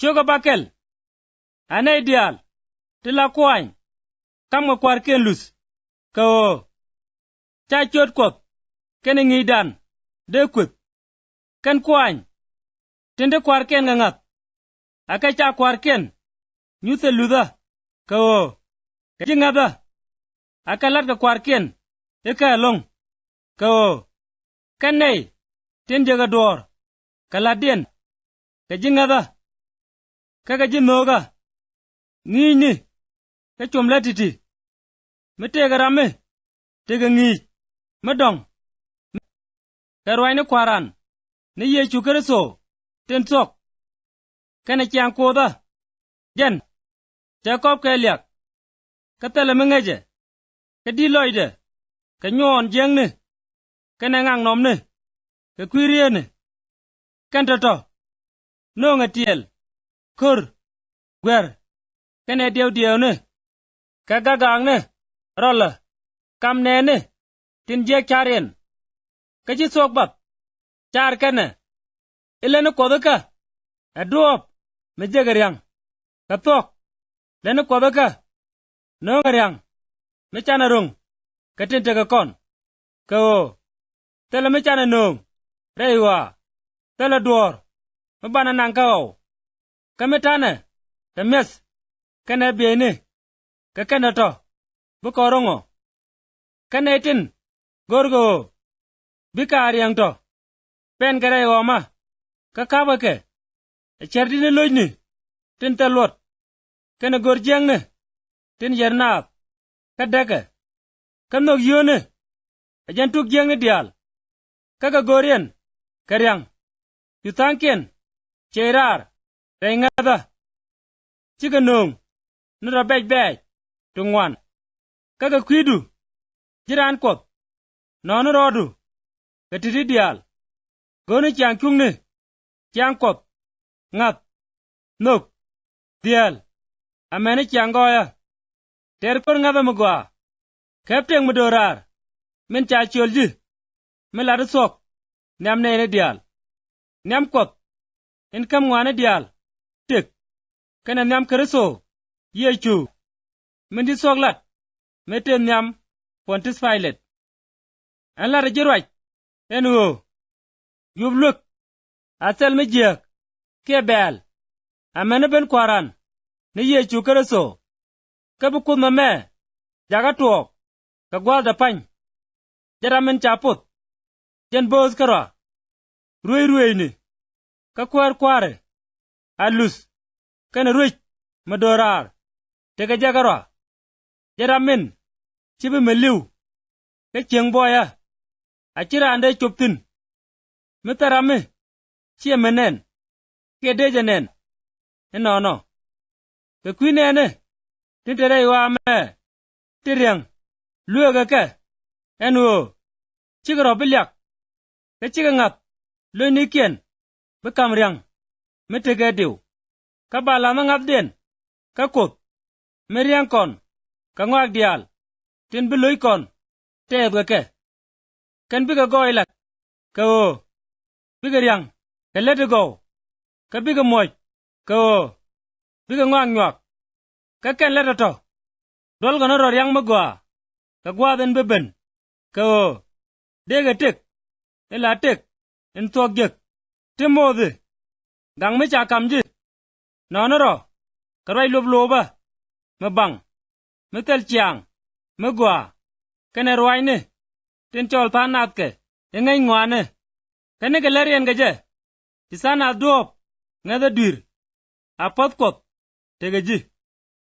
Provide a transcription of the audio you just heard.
choga bakel ane ideal tila kwany kam ga kwar ken lus ko cha chot kop ken ngi dan de kwet ken kwany tende kwar ken ngat aka cha kwar ken nyuthe ludha ko ke ngada aka lat ga kwar ken e ka long ko ken nei ten jaga dor kala den ke jingada kaga jinoga ngini ke chomla titi metega rame tega ngi medong karwai ne kwaran ne ye chukreso ten sok kana kyang koda jen jacob kelyak katala mengeje kadi loide ka nyon jengne kana ngang nomne ka kwiriene kantato no ngatiel kur gwer kene dew ne ka gagang ne rolla kam ne tin je charen ka ji sok bab char kene ilene kodaka aduop me jegeryang ka tok lene kodaka no ngaryang me chana rung ka tin tega kon ko tele me chana nung reiwa tele duor me bana nang kao kametane kames kana bene ka kana to bu korongo kana tin gorgo bikar yang to pen kare oma ka kabake cherdine lojni tin talot kana gorjang ne tin yernap ka daga kanok yone ajantuk jang ne dial kaga gorien karyang yutanken cherar rengada chiga nong nura bej tungwan kaga kwidu jiran kop nono rodu katiti dial gonu chang chungne chang kop ngat nok dial amene chang goya ter kor ngada mugwa kapteng mudorar men cha cholji meladu sok nyam ne dial nyam kop en kam ngwane dial tek kana nyam kreso yechu mendi soglat meten nyam pontis filet ala rejirwaj enwo yubluk asel mejek kebel amene ben kwaran ne yechu kreso kabu kuma me jaga tuok ka gwalda pany jaramen chaput jen boz kara ruy ni ka kware alus kana ruj madorar tega jagara jaramen chibe meliu ka cheng boya achira ande chuptin metarame chie menen ke dejenen enono ke kwinene tintere wa me tiryang luega ke enwo chigro bilyak ke chigangat lonikien bekamryang metege diu ka bala mangat den ka kut meriang kon ka ngwag dial tin biloy kon tedwe ke kan biga goilat ka o biga ryang ka lete go ka biga moj ka o biga ngwag nywak ka ken lete to dol gana ro ryang magwa ka gwaden beben ka o dega tek ela tek en togyek timodhi gang me cha kamji nonoro karai lobloba mabang metel chiang magwa kene ruaine tin chol panat ke engai ngwane kene galerien gaje tisana dop ngada dir apot kot tegeji